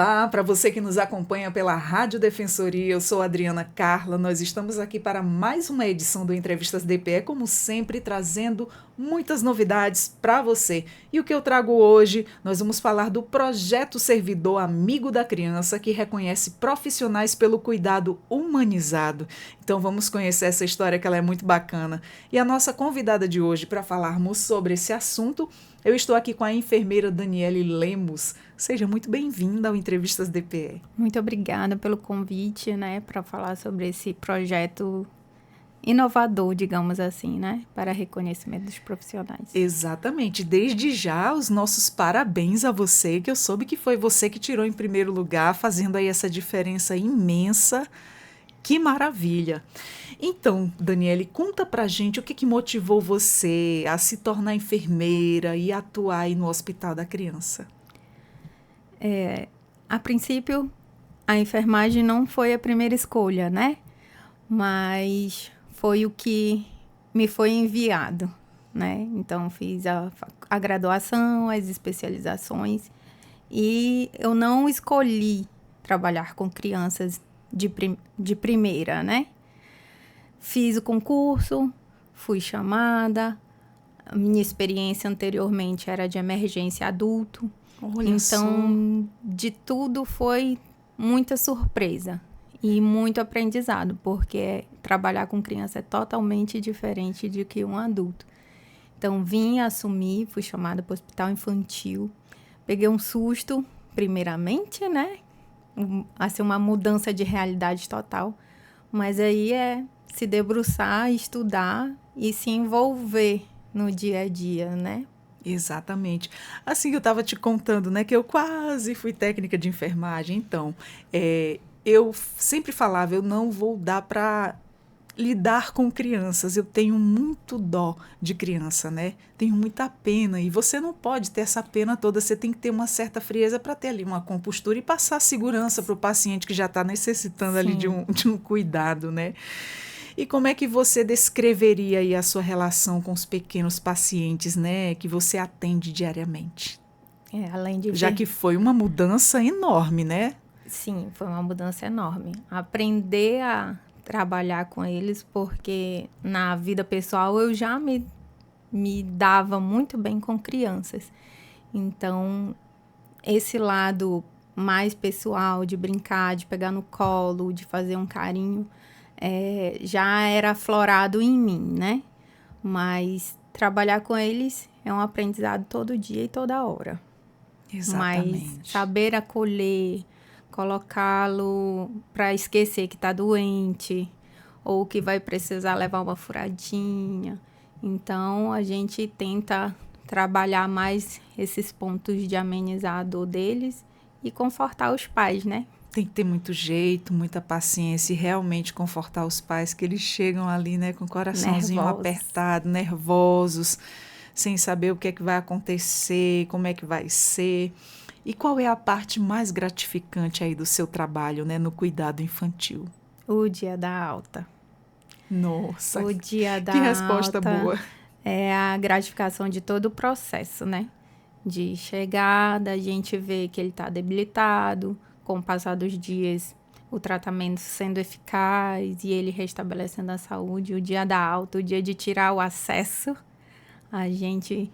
Olá, para você que nos acompanha pela Rádio Defensoria, eu sou Adriana Carla. Nós estamos aqui para mais uma edição do Entrevistas DPE, como sempre, trazendo muitas novidades para você. E o que eu trago hoje, nós vamos falar do projeto Servidor Amigo da Criança, que reconhece profissionais pelo cuidado humanizado. Então vamos conhecer essa história, que ela é muito bacana. E a nossa convidada de hoje para falarmos sobre esse assunto, eu estou aqui com a enfermeira Daniele Lemos. Seja muito bem-vinda ao Entrevistas DPE. Muito obrigada pelo convite, para falar sobre esse projeto inovador, digamos assim, para reconhecimento dos profissionais. Exatamente. Desde já, os nossos parabéns a você, que eu soube que foi você que tirou em primeiro lugar, fazendo aí essa diferença imensa. Que maravilha! Então, Daniele, conta pra gente o que motivou você a se tornar enfermeira e atuar aí no Hospital da Criança. A princípio, a enfermagem não foi a primeira escolha, Mas foi o que me foi enviado, Então, fiz a graduação, as especializações e eu não escolhi trabalhar com crianças de primeira, Fiz o concurso, fui chamada. A minha experiência anteriormente era de emergência adulto. Olha Então, de tudo foi muita surpresa e muito aprendizado, porque trabalhar com criança é totalmente diferente de que um adulto. Então, vim assumir, fui chamada para o hospital infantil. Peguei um susto, primeiramente, Assim, uma mudança de realidade total. Mas aí é se debruçar, estudar e se envolver no dia a dia, Exatamente. Assim, eu estava te contando, que eu quase fui técnica de enfermagem. Então, eu sempre falava, eu não vou dar para lidar com crianças. Eu tenho muito dó de criança, Tenho muita pena. E você não pode ter essa pena toda. Você tem que ter uma certa frieza para ter ali uma compostura e passar segurança para o paciente que já está necessitando ali de um cuidado, E como é que você descreveria aí a sua relação com os pequenos pacientes, que você atende diariamente? Além de Já que foi uma mudança enorme, Sim, foi uma mudança enorme. Aprender a trabalhar com eles, porque na vida pessoal eu já me dava muito bem com crianças. Então, esse lado mais pessoal, de brincar, de pegar no colo, de fazer um carinho, já era aflorado em mim, Mas trabalhar com eles é um aprendizado todo dia e toda hora. Exatamente. Mas saber acolher, colocá-lo para esquecer que está doente ou que vai precisar levar uma furadinha. Então, a gente tenta trabalhar mais esses pontos de amenizar a dor deles e confortar os pais, Tem que ter muito jeito, muita paciência e realmente confortar os pais, que eles chegam ali, com o coraçãozinho apertado, nervosos, sem saber o que é que vai acontecer, como é que vai ser. E qual é a parte mais gratificante aí do seu trabalho, no cuidado infantil? O dia da alta. Nossa, o dia da que resposta alta boa. É a gratificação de todo o processo, De chegar, da gente ver que ele está debilitado, com o passar dos dias, o tratamento sendo eficaz e ele restabelecendo a saúde. O dia da alta, o dia de tirar o acesso, a gente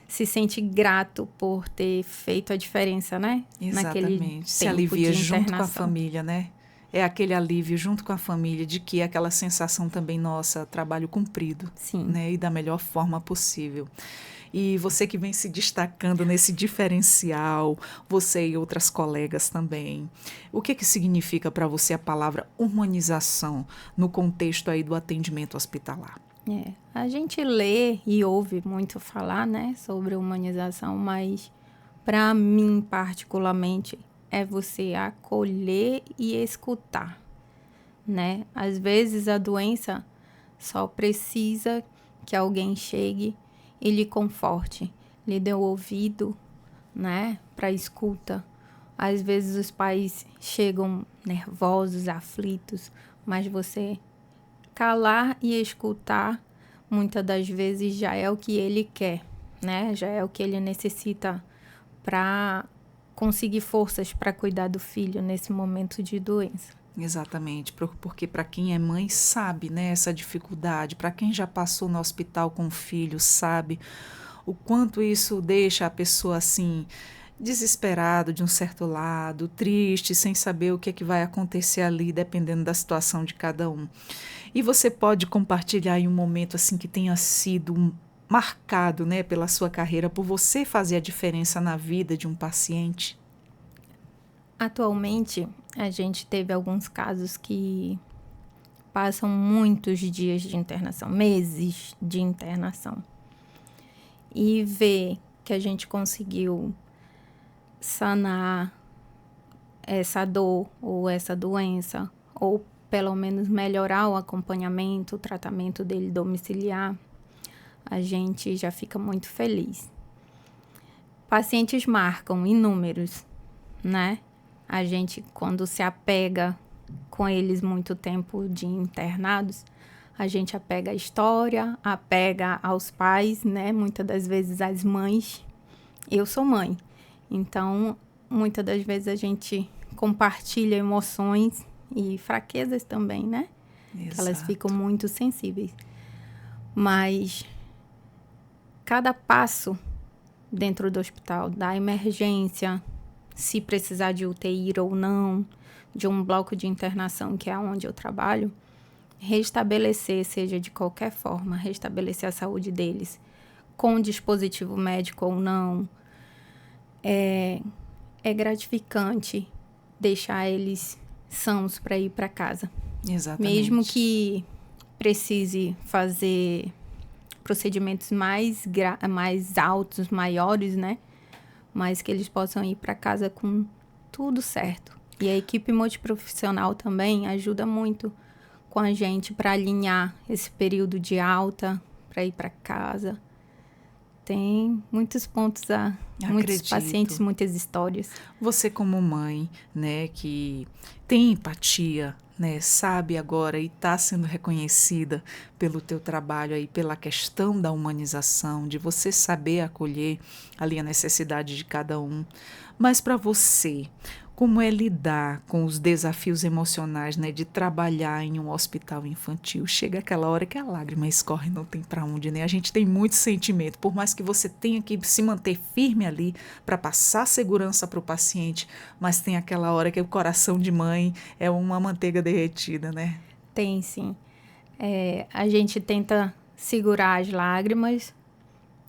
se sente grato por ter feito a diferença, Exatamente. Naquele Se tempo alivia de junto com a internação. família, É aquele alívio junto com a família de que é aquela sensação também nossa, trabalho cumprido, Sim. E da melhor forma possível. E você que vem se destacando nesse diferencial, você e outras colegas também, o que significa para você a palavra humanização no contexto aí do atendimento hospitalar? A gente lê e ouve muito falar, sobre humanização, mas para mim, particularmente, é você acolher e escutar, Às vezes a doença só precisa que alguém chegue e lhe conforte, lhe dê o ouvido, para escuta. Às vezes os pais chegam nervosos, aflitos, mas você calar e escutar, muitas das vezes já é o que ele quer, Já é o que ele necessita para conseguir forças para cuidar do filho nesse momento de doença. Exatamente, porque para quem é mãe sabe, né, essa dificuldade, para quem já passou no hospital com o filho sabe o quanto isso deixa a pessoa assim desesperado de um certo lado, triste, sem saber o que é que vai acontecer ali, dependendo da situação de cada um. E você pode compartilhar em um momento assim que tenha sido marcado, né, pela sua carreira, por você fazer a diferença na vida de um paciente? Atualmente, a gente teve alguns casos que passam muitos dias de internação, meses de internação. E ver que a gente conseguiu sanar essa dor ou essa doença, ou pelo menos melhorar o acompanhamento, o tratamento dele domiciliar, a gente já fica muito feliz. Pacientes marcam inúmeros, né? A gente, quando se apega com eles muito tempo de internados, a gente apega à história, apega aos pais, né? Muitas das vezes às mães. Eu sou mãe, então muitas das vezes a gente compartilha emoções e fraquezas também, né? Exato. Elas ficam muito sensíveis. Mas cada passo dentro do hospital, da emergência, se precisar de UTI ou não, de um bloco de internação, que é onde eu trabalho, restabelecer, seja de qualquer forma, restabelecer a saúde deles, com dispositivo médico ou não, é gratificante deixar eles sãos para ir para casa. Exatamente. Mesmo que precise fazer procedimentos mais altos, maiores, né? Mas que eles possam ir para casa com tudo certo. E a equipe multiprofissional também ajuda muito com a gente para alinhar esse período de alta, para ir para casa. Tem muitos pontos, muitos pacientes, muitas histórias. Você como mãe, né, que tem empatia, né, sabe agora e está sendo reconhecida pelo teu trabalho aí, pela questão da humanização, de você saber acolher ali a necessidade de cada um. Mas para você, como é lidar com os desafios emocionais, né, de trabalhar em um hospital infantil? Chega aquela hora que a lágrima escorre, não tem para onde, né? A gente tem muito sentimento, por mais que você tenha que se manter firme ali para passar segurança para o paciente, mas tem aquela hora que o coração de mãe é uma manteiga derretida, né? Tem, sim. A gente tenta segurar as lágrimas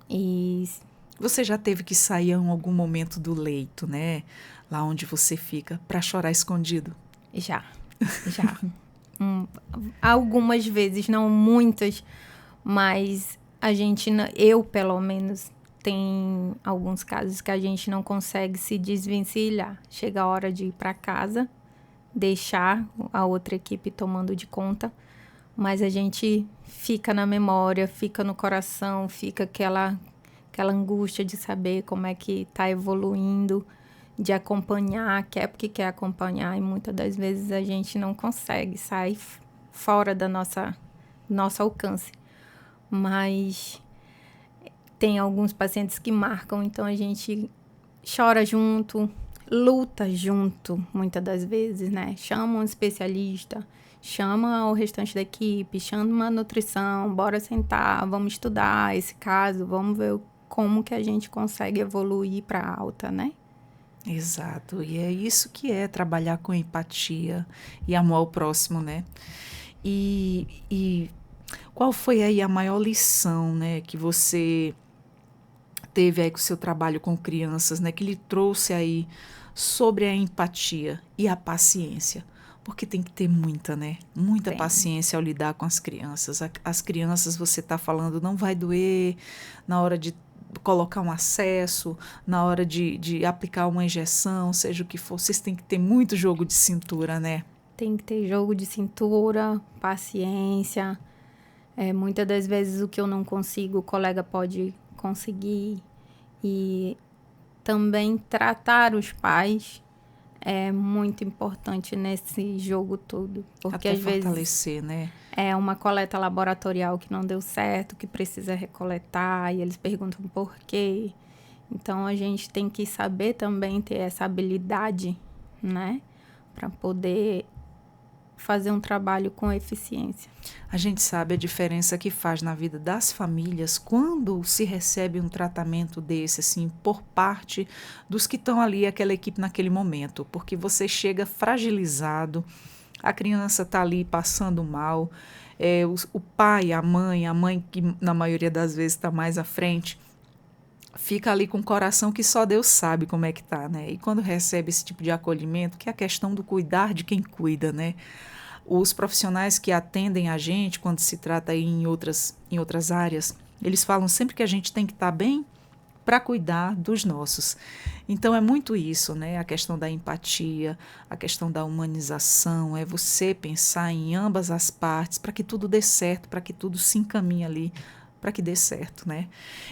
e... Você já teve que sair em algum momento do leito, né? Lá onde você fica, para chorar escondido? Já. Algumas vezes, não muitas, mas eu pelo menos, tem alguns casos que a gente não consegue se desvencilhar. Chega a hora de ir para casa, deixar a outra equipe tomando de conta, mas a gente fica na memória, fica no coração, fica aquela angústia de saber como é que está evoluindo, de acompanhar, quer porque quer acompanhar, e muitas das vezes a gente não consegue, sai fora da nosso alcance. Mas tem alguns pacientes que marcam, então a gente chora junto, luta junto, muitas das vezes, né? Chama um especialista, chama o restante da equipe, chama uma nutrição, bora sentar, vamos estudar esse caso, vamos ver como que a gente consegue evoluir para alta, né? Exato, e é isso que é trabalhar com empatia e amor ao próximo, né? E qual foi aí a maior lição, né, que você teve aí com o seu trabalho com crianças, né, que lhe trouxe aí sobre a empatia e a paciência? Porque tem que ter muita, né? Muita paciência ao lidar com as crianças. As crianças, você está falando, não vai doer na hora de colocar um acesso, na hora de aplicar uma injeção, seja o que for. Vocês têm que ter muito jogo de cintura, né? Tem que ter jogo de cintura, paciência. Muitas das vezes o que eu não consigo, o colega pode conseguir. E também tratar os pais é muito importante nesse jogo todo. Porque até às fortalecer, vezes, né? É uma coleta laboratorial que não deu certo, que precisa recoletar, e eles perguntam por quê. Então, a gente tem que saber também ter essa habilidade, né? Para poder fazer um trabalho com eficiência. A gente sabe a diferença que faz na vida das famílias quando se recebe um tratamento desse, assim, por parte dos que estão ali, aquela equipe naquele momento, porque você chega fragilizado, a criança está ali passando mal, o pai, a mãe que na maioria das vezes está mais à frente, fica ali com o coração que só Deus sabe como é que tá, né? E quando recebe esse tipo de acolhimento, que é a questão do cuidar de quem cuida, né? Os profissionais que atendem a gente, quando se trata aí em outras áreas, eles falam sempre que a gente tem que estar bem para cuidar dos nossos. Então é muito isso, né? A questão da empatia, a questão da humanização, é você pensar em ambas as partes para que tudo dê certo, para que tudo se encaminhe ali, para que dê certo, né?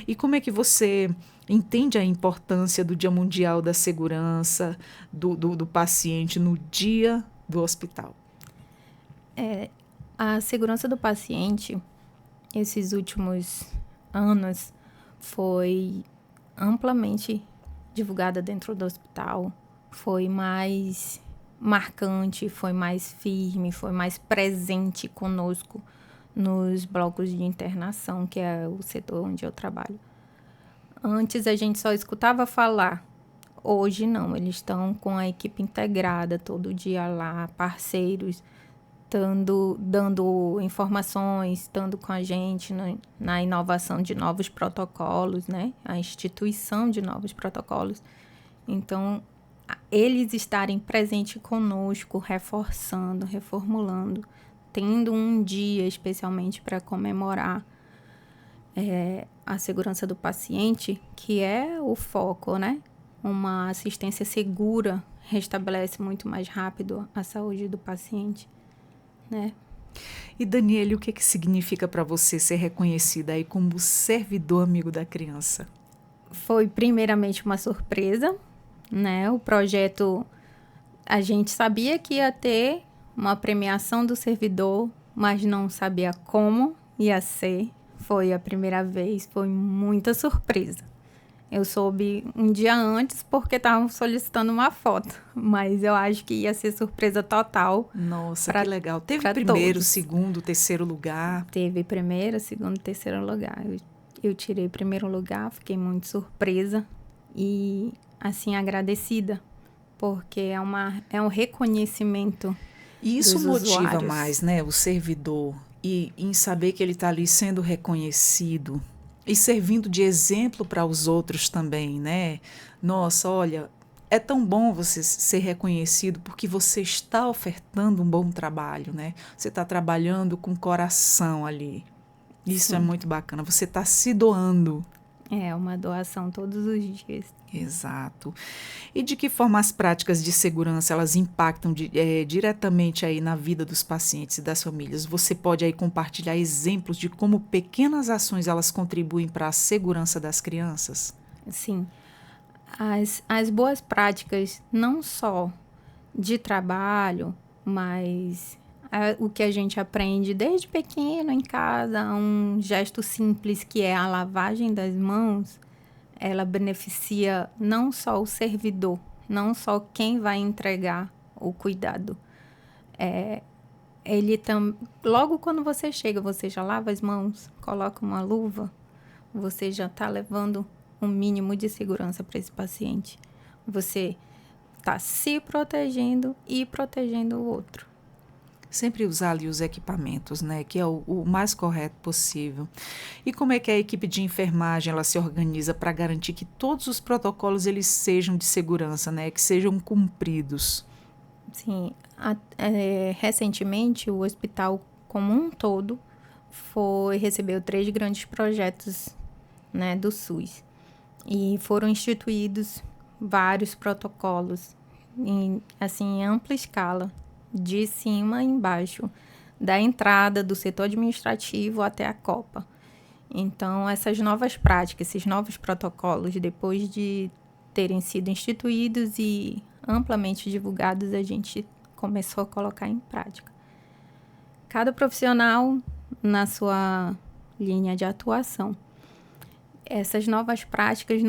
E como é que você entende a importância do Dia Mundial da Segurança do paciente no dia do hospital? A segurança do paciente, esses últimos anos, foi amplamente divulgada dentro do hospital, foi mais marcante, foi mais firme, foi mais presente conosco nos blocos de internação, que é o setor onde eu trabalho. Antes a gente só escutava falar, hoje não, eles estão com a equipe integrada todo dia lá, parceiros, dando informações, estando com a gente na inovação de novos protocolos, né? A instituição de novos protocolos. Então, eles estarem presentes conosco, reforçando, reformulando, tendo um dia especialmente para comemorar a segurança do paciente, que é o foco, né? Uma assistência segura restabelece muito mais rápido a saúde do paciente, né? E Daniele, o que significa para você ser reconhecida aí como servidor amigo da criança? Foi primeiramente uma surpresa, né? O projeto, a gente sabia que ia ter uma premiação do servidor, mas não sabia como ia ser. Foi a primeira vez, foi muita surpresa. Eu soube um dia antes porque estavam solicitando uma foto, mas eu acho que ia ser surpresa total. Nossa, que legal. Teve pra primeiro, todos. segundo, terceiro lugar? Teve primeiro, segundo, terceiro lugar. Eu tirei primeiro lugar, fiquei muito surpresa e, assim, agradecida, porque é um reconhecimento E isso dos motiva usuários. mais, né, o servidor, e em saber que ele está ali sendo reconhecido e servindo de exemplo para os outros também, né? Nossa, olha, é tão bom você ser reconhecido porque você está ofertando um bom trabalho, né? Você está trabalhando com coração ali. Isso é Sim. muito bacana. Você está se doando. É uma doação todos os dias. Exato. E de que forma as práticas de segurança elas impactam diretamente aí na vida dos pacientes e das famílias? Você pode aí compartilhar exemplos de como pequenas ações elas contribuem para a segurança das crianças? Sim. As boas práticas, não só de trabalho, mas o que a gente aprende desde pequeno em casa, um gesto simples que é a lavagem das mãos, ela beneficia não só o servidor, não só quem vai entregar o cuidado. Logo quando você chega, você já lava as mãos, coloca uma luva, você já está levando um mínimo de segurança para esse paciente. Você está se protegendo e protegendo o outro. Sempre usar ali os equipamentos, né? Que é o mais correto possível. E como é que a equipe de enfermagem ela se organiza para garantir que todos os protocolos eles sejam de segurança, né? Que sejam cumpridos? Sim, recentemente o hospital como um todo recebeu 3 grandes projetos, né, do SUS. E foram instituídos vários protocolos em ampla escala, de cima a embaixo, da entrada do setor administrativo até a Copa. Então, essas novas práticas, esses novos protocolos, depois de terem sido instituídos e amplamente divulgados, a gente começou a colocar em prática. Cada profissional na sua linha de atuação. Essas novas práticas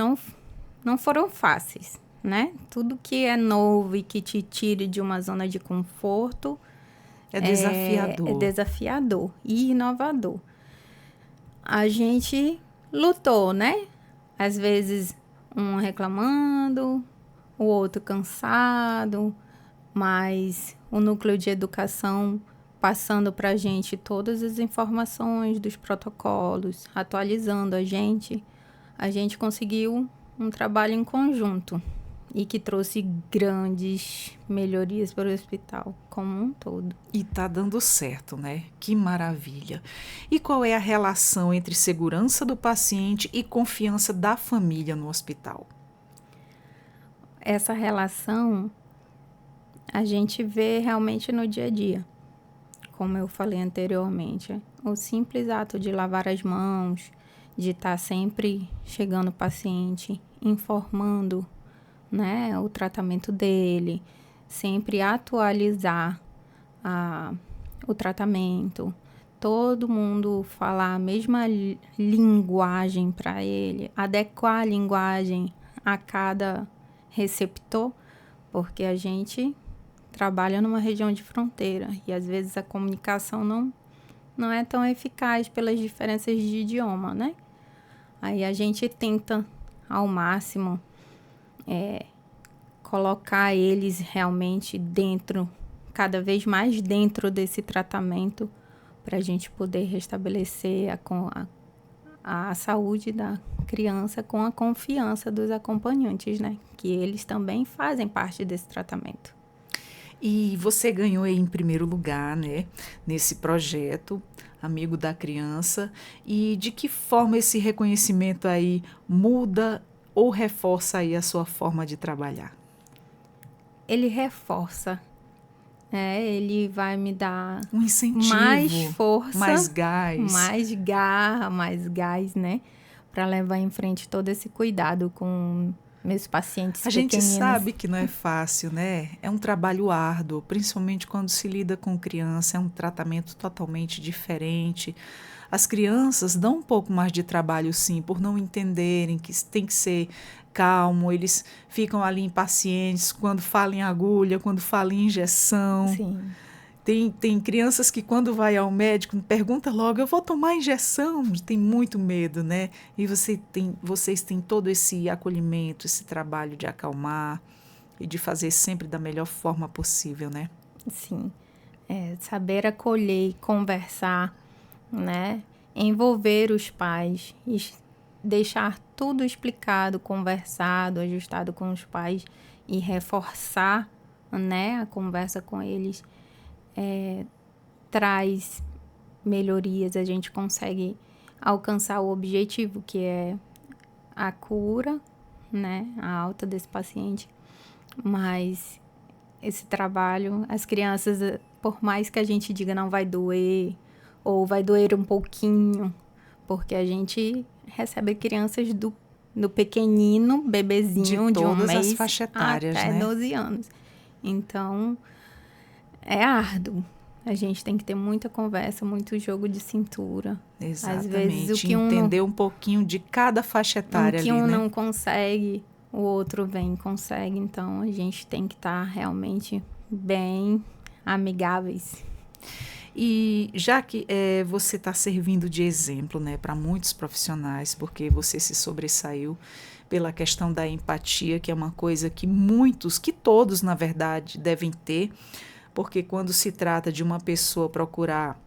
não foram fáceis, né? Tudo que é novo e que te tire de uma zona de conforto É é desafiador. desafiador e inovador. A gente lutou, né? Às vezes um reclamando, o outro cansado, mas o núcleo de educação passando para a gente todas as informações dos protocolos, atualizando a gente conseguiu um trabalho em conjunto e que trouxe grandes melhorias para o hospital como um todo. E tá dando certo, né? Que maravilha. E qual é a relação entre segurança do paciente e confiança da família no hospital? Essa relação a gente vê realmente no dia a dia. Como eu falei anteriormente, o simples ato de lavar as mãos, de estar sempre chegando o paciente, informando, né, o tratamento dele, sempre atualizar o tratamento, todo mundo falar a mesma linguagem para ele, adequar a linguagem a cada receptor, porque a gente trabalha numa região de fronteira e às vezes a comunicação não é tão eficaz pelas diferenças de idioma, né? Aí a gente tenta ao máximo colocar eles realmente dentro, cada vez mais dentro desse tratamento, para a gente poder restabelecer a saúde da criança com a confiança dos acompanhantes, né? Que eles também fazem parte desse tratamento. E você ganhou aí em primeiro lugar, né, nesse projeto, Amigo da Criança. E de que forma esse reconhecimento aí muda ou reforça aí a sua forma de trabalhar? Ele reforça, né? Ele vai me dar Um mais incentivo, força, mais gás. mais garra, mais gás, né? Para levar em frente todo esse cuidado com meus pacientes A gente pequeninos. sabe que não é fácil, né? É um trabalho árduo, principalmente quando se lida com criança, é um tratamento totalmente diferente. As crianças dão um pouco mais de trabalho, sim, por não entenderem que tem que ser calmo, eles ficam ali impacientes quando falam em agulha, quando falam em injeção. Sim, Tem crianças que, quando vai ao médico, pergunta logo: eu vou tomar injeção? Tem muito medo, né? E vocês têm todo esse acolhimento, esse trabalho de acalmar e de fazer sempre da melhor forma possível, né? sim. Saber acolher e conversar, né? Envolver os pais e deixar tudo explicado, conversado, ajustado com os pais e reforçar, né, a conversa com eles traz melhorias, a gente consegue alcançar o objetivo, que é a cura, né, a alta desse paciente. Mas esse trabalho, as crianças, por mais que a gente diga não vai doer, ou vai doer um pouquinho, porque a gente recebe crianças do pequenino, bebezinho, de um Todas as mês faixas etárias, até né? 12 anos. Então, é árduo. A gente tem que ter muita conversa, muito jogo de cintura. Às vezes, Exatamente. Entender um pouquinho de cada faixa o etária que ali, um né? não consegue, o outro vem e consegue. Então, a gente tem que estar realmente bem amigáveis. E já que você está servindo de exemplo, né, para muitos profissionais, porque você se sobressaiu pela questão da empatia, que é uma coisa que muitos, que todos, na verdade, devem ter, porque quando se trata de uma pessoa procurar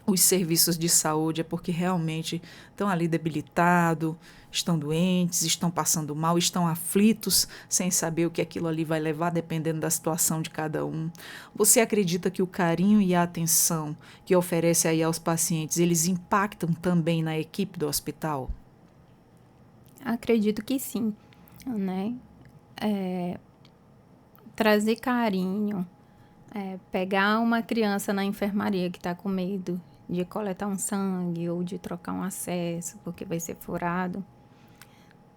os serviços de saúde é porque realmente estão ali debilitados, estão doentes, estão passando mal, estão aflitos, sem saber o que aquilo ali vai levar, dependendo da situação de cada um. Você acredita que o carinho e a atenção que oferece aí aos pacientes, eles impactam também na equipe do hospital? Acredito que sim, né? Trazer carinho, pegar uma criança na enfermaria que está com medo de coletar um sangue ou de trocar um acesso porque vai ser furado,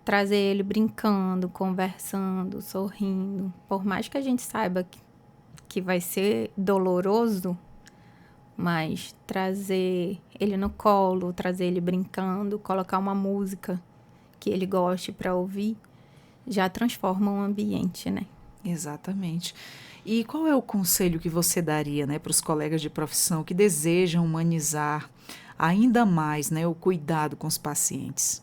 trazer ele brincando, conversando, sorrindo, por mais que a gente saiba que vai ser doloroso, mas trazer ele no colo, trazer ele brincando, colocar uma música que ele goste para ouvir, já transforma o ambiente, né? Exatamente. E qual é o conselho que você daria, né, para os colegas de profissão que desejam humanizar ainda mais, né, o cuidado com os pacientes?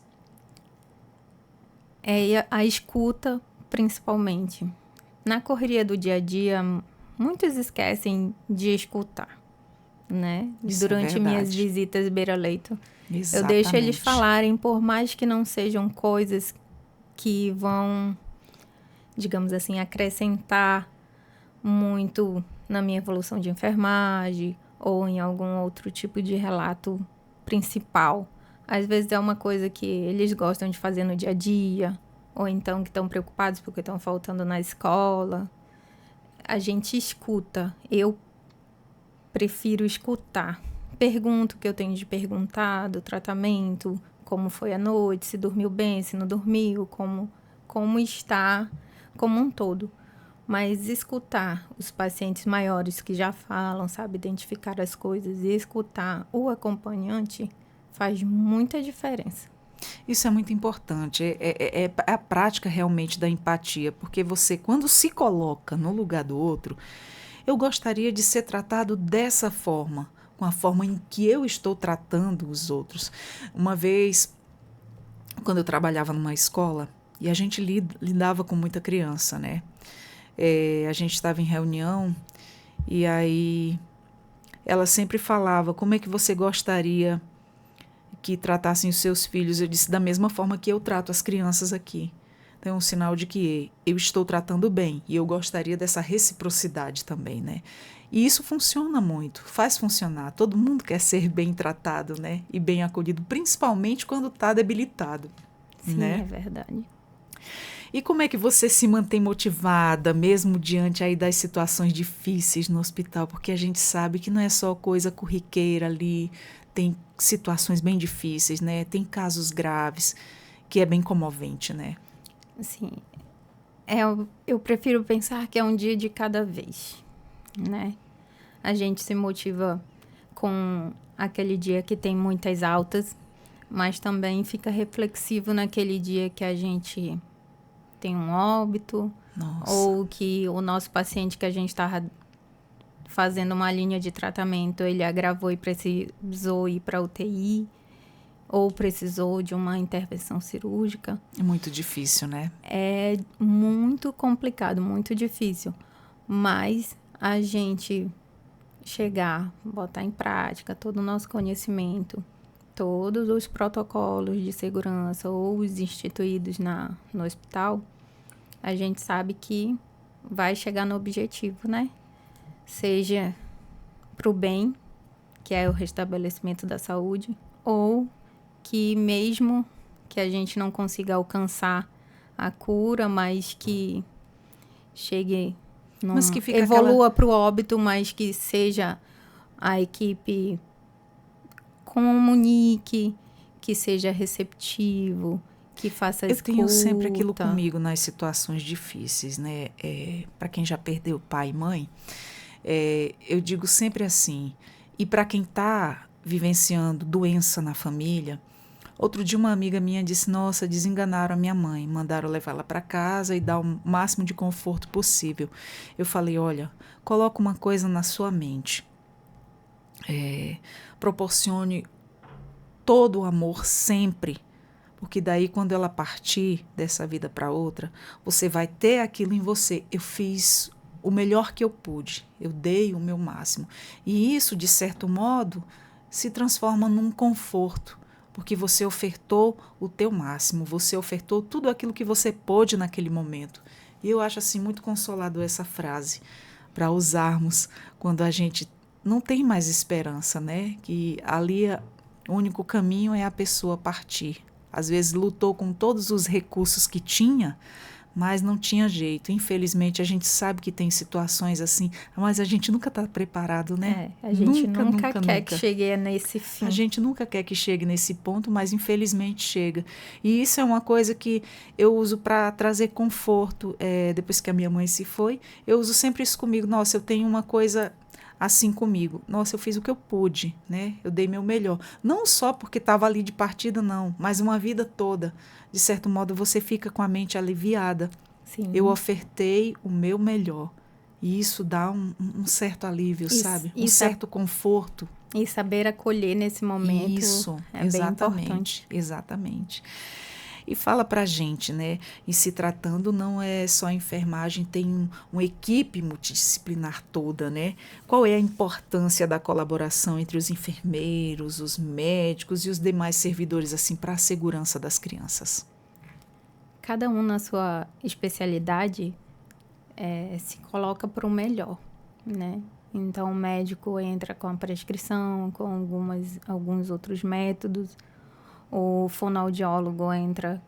É a escuta, principalmente. Na correria do dia a dia, muitos esquecem de escutar, né? Isso é Durante minhas verdade. visitas beira-leito, eu deixo eles Exatamente. falarem, por mais que não sejam coisas que vão, digamos assim, acrescentar muito na minha evolução de enfermagem ou em algum outro tipo de relato principal. Às vezes é uma coisa que eles gostam de fazer no dia a dia, ou então que estão preocupados porque estão faltando na escola. A gente escuta. Eu prefiro escutar. Pergunto o que eu tenho de perguntar do tratamento, como foi a noite, se dormiu bem, se não dormiu, como está, como um todo. Mas escutar os pacientes maiores que já falam, sabe, identificar as coisas e escutar o acompanhante faz muita diferença. Isso é muito importante. É a prática realmente da empatia, porque você, quando se coloca no lugar do outro, eu gostaria de ser tratado dessa forma, com a forma em que eu estou tratando os outros. Uma vez, quando eu trabalhava numa escola, e a gente lidava com muita criança, né? A gente estava em reunião e aí ela sempre falava: como é que você gostaria que tratassem os seus filhos? Eu disse: da mesma forma que eu trato as crianças aqui. Então é um sinal de que eu estou tratando bem e eu gostaria dessa reciprocidade também, né? E isso funciona muito, faz funcionar. Todo mundo quer ser bem tratado, né? E bem acolhido, principalmente quando está debilitado, Sim, né? é verdade. E como é que você se mantém motivada, mesmo diante aí das situações difíceis no hospital? Porque a gente sabe que não é só coisa corriqueira ali, tem situações bem difíceis, né? Tem casos graves, que é bem comovente, né? Assim, eu prefiro pensar que é um dia de cada vez, né? A gente se motiva com aquele dia que tem muitas altas, mas também fica reflexivo naquele dia que a gente tem um óbito, Nossa, ou que o nosso paciente que a gente estava fazendo uma linha de tratamento, ele agravou e precisou ir para UTI, ou precisou de uma intervenção cirúrgica. é muito difícil, né? É muito complicado, muito difícil. Mas a gente chegar, botar em prática todo o nosso conhecimento, todos os protocolos de segurança ou os instituídos no hospital, a gente sabe que vai chegar no objetivo, né? Seja para o bem, que é o restabelecimento da saúde, ou que mesmo que a gente não consiga alcançar a cura, mas que chegue, Mas que fica evolua para o óbito, mas que seja a equipe comunique, que seja receptivo, que faça a Eu tenho sempre aquilo escuta. comigo nas situações difíceis, né? Para quem já perdeu pai e mãe, eu digo sempre assim. E para quem está vivenciando doença na família, outro dia uma amiga minha disse: nossa, desenganaram a minha mãe, mandaram levá-la para casa e dar o máximo de conforto possível. Eu falei: olha, coloca uma coisa na sua mente. Proporcione todo o amor sempre, porque daí quando ela partir dessa vida para outra, você vai ter aquilo em você. Eu fiz o melhor que eu pude, eu dei o meu máximo. E isso, de certo modo, se transforma num conforto, porque você ofertou o teu máximo, você ofertou tudo aquilo que você pôde naquele momento. E eu acho assim muito consolador essa frase para usarmos quando a gente não tem mais esperança, né? Que ali o único caminho é a pessoa partir. Às vezes lutou com todos os recursos que tinha, mas não tinha jeito. Infelizmente, a gente sabe que tem situações assim, mas a gente nunca está preparado, né? A gente Nunca, nunca nunca, quer que nunca. chegue nesse A fim. gente nunca quer que chegue nesse ponto, mas infelizmente chega. E isso é uma coisa que eu uso para trazer conforto. Depois que a minha mãe se foi, eu uso sempre isso comigo. Nossa, eu tenho uma coisa assim comigo. Nossa, eu fiz o que eu pude, né? Eu dei meu melhor. Não só porque estava ali de partida, não, mas uma vida toda. De certo modo, você fica com a mente aliviada. Eu Sim. ofertei o meu melhor. E isso dá um certo alívio, sabe? Um E, certo conforto. e saber acolher nesse momento Isso, é bem importante. exatamente. E fala pra gente, né? E se tratando não é só a enfermagem, tem uma equipe multidisciplinar toda, né? Qual é a importância da colaboração entre os enfermeiros, os médicos e os demais servidores, assim, para a segurança das crianças? Cada um na sua especialidade se coloca para o melhor, né? Então, o médico entra com a prescrição, com alguns outros métodos. O fonoaudiólogo entra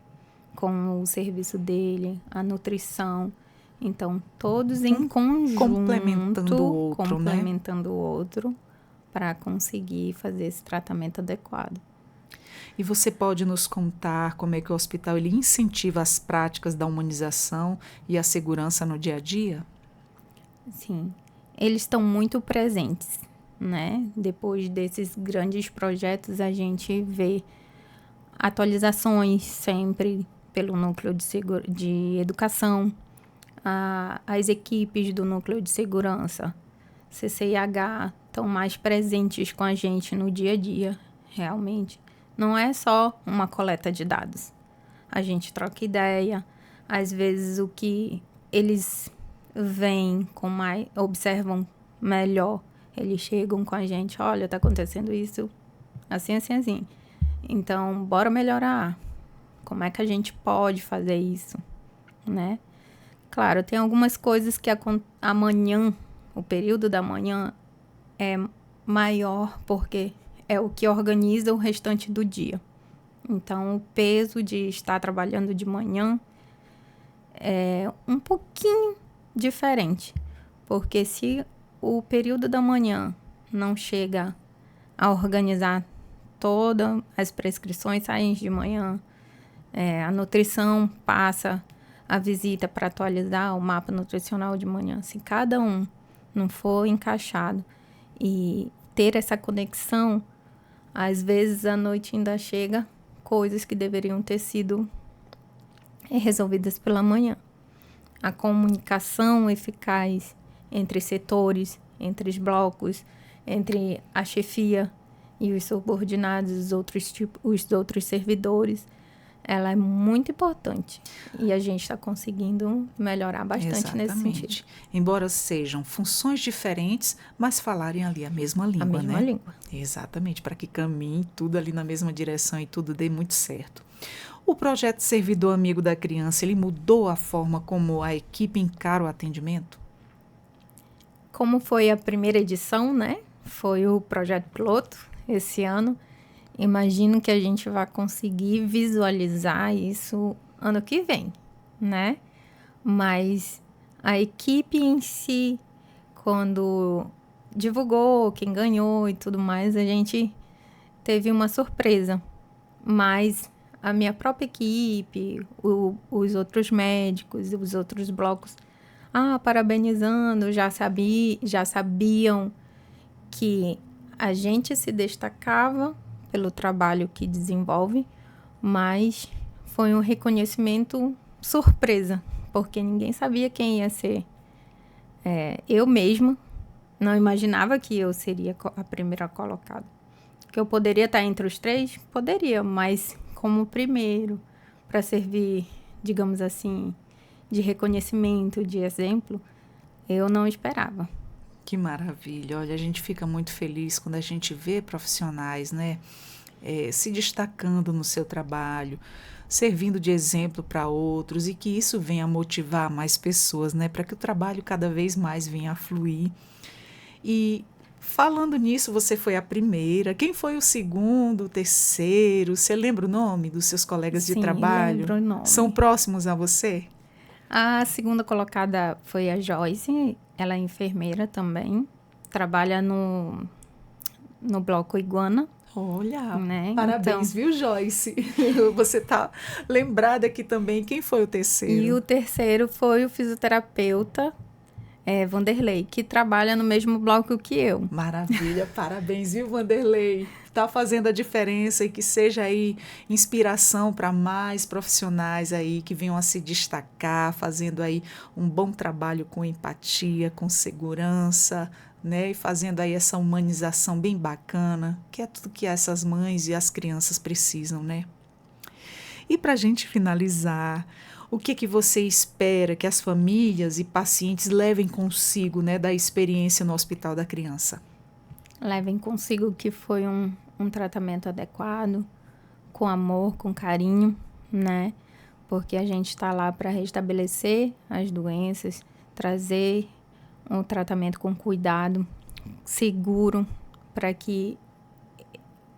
com o serviço dele, a nutrição. Então, todos em conjunto, complementando o outro, para conseguir fazer esse tratamento adequado. E você pode nos contar como é que o hospital ele incentiva as práticas da humanização e a segurança no dia a dia? Sim, eles estão muito presentes, né? Depois desses grandes projetos, a gente vê atualizações sempre pelo núcleo de educação, as equipes do núcleo de segurança, CCIH, estão mais presentes com a gente no dia a dia, realmente. Não é só uma coleta de dados. A gente troca ideia, às vezes o que eles veem observam melhor, eles chegam com a gente, olha, tá acontecendo isso, assim, assim, assim. Então, bora melhorar. Como é que a gente pode fazer isso, né? Claro, tem algumas coisas que amanhã, o período da manhã é maior porque é o que organiza o restante do dia. Então, o peso de estar trabalhando de manhã é um pouquinho diferente. Porque se o período da manhã não chega a organizar todas as prescrições, saem de manhã, a nutrição passa a visita para atualizar o mapa nutricional de manhã. Se cada um não for encaixado e ter essa conexão, às vezes à noite ainda chega coisas que deveriam ter sido resolvidas pela manhã. A comunicação eficaz entre setores, entre os blocos, entre a chefia e os subordinados, os outros servidores, ela é muito importante. E a gente está conseguindo melhorar bastante nesse sentido. Embora sejam funções diferentes, mas falarem ali a mesma língua, a mesma língua. Exatamente, para que caminhe tudo ali na mesma direção e tudo dê muito certo. O projeto Servidor Amigo da Criança, ele mudou a forma como a equipe encara o atendimento? Como foi a primeira edição, né? Foi o projeto piloto esse ano. Imagino que a gente vai conseguir visualizar isso ano que vem, né? Mas a equipe em si, quando divulgou quem ganhou e tudo mais, a gente teve uma surpresa. Mas a minha própria equipe, os outros médicos, os outros blocos, parabenizando, já sabiam que a gente se destacava pelo trabalho que desenvolve, mas foi um reconhecimento surpresa, porque ninguém sabia quem ia ser. Eu mesma não imaginava que eu seria a primeira colocada. Que eu poderia estar entre os 3? Poderia, mas como primeiro, para servir, digamos assim, de reconhecimento, de exemplo, eu não esperava. Que maravilha! Olha, a gente fica muito feliz quando a gente vê profissionais, né, se destacando no seu trabalho, servindo de exemplo para outros e que isso venha a motivar mais pessoas, né, para que o trabalho cada vez mais venha a fluir. E falando nisso, você foi a primeira. Quem foi o segundo, o terceiro? Você lembra o nome dos seus colegas de trabalho? Lembro o nome. São próximos a você? A segunda colocada foi a Joyce, ela é enfermeira também, trabalha no bloco Iguana. Olha, né? Parabéns, viu, Joyce? Você está lembrada aqui também. Quem foi o terceiro? E o terceiro foi o fisioterapeuta Vanderlei, que trabalha no mesmo bloco que eu. Maravilha, parabéns, viu, Vanderlei? Está fazendo a diferença e que seja aí inspiração para mais profissionais aí que venham a se destacar, fazendo aí um bom trabalho com empatia, com segurança, né? E fazendo aí essa humanização bem bacana, que é tudo que essas mães e as crianças precisam, né? E para a gente finalizar, o que você espera que as famílias e pacientes levem consigo, né, da experiência no Hospital da Criança? Levem consigo que foi um tratamento adequado, com amor, com carinho, né? Porque a gente está lá para restabelecer as doenças, trazer um tratamento com cuidado, seguro, para que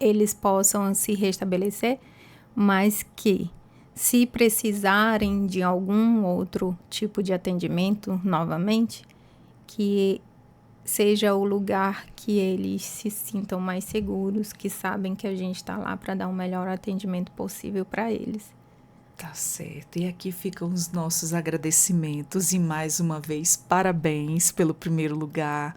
eles possam se restabelecer, mas que, se precisarem de algum outro tipo de atendimento novamente, que seja o lugar que eles se sintam mais seguros, que sabem que a gente está lá para dar o melhor atendimento possível para eles. Tá certo. E aqui ficam os nossos agradecimentos e mais uma vez parabéns pelo primeiro lugar.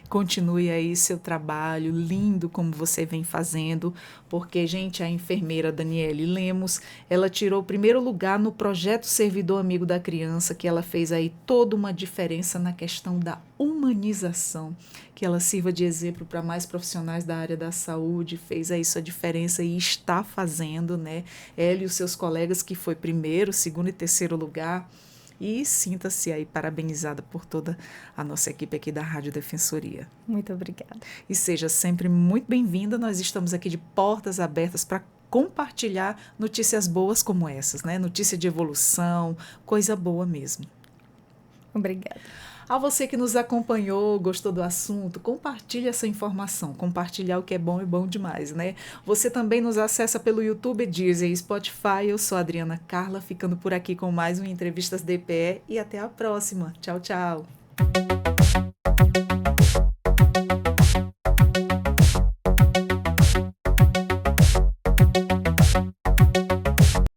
Continue aí seu trabalho lindo como você vem fazendo, porque, gente, a enfermeira Daniele Lemos, ela tirou o primeiro lugar no projeto Servidor Amigo da Criança, que ela fez aí toda uma diferença na questão da humanização, que ela sirva de exemplo para mais profissionais da área da saúde, fez aí sua diferença e está fazendo, né? Ela e os seus colegas, que foi primeiro, segundo e terceiro lugar. E sinta-se aí parabenizada por toda a nossa equipe aqui da Rádio Defensoria. Muito obrigada. E seja sempre muito bem-vinda. Nós estamos aqui de portas abertas para compartilhar notícias boas como essas, né? Notícia de evolução, coisa boa mesmo. Obrigada. A você que nos acompanhou, gostou do assunto, compartilhe essa informação. Compartilhar o que é bom demais, né? Você também nos acessa pelo YouTube, Deezer e Spotify. Eu sou a Adriana Carla, ficando por aqui com mais um Entrevistas DPE e até a próxima. Tchau, tchau.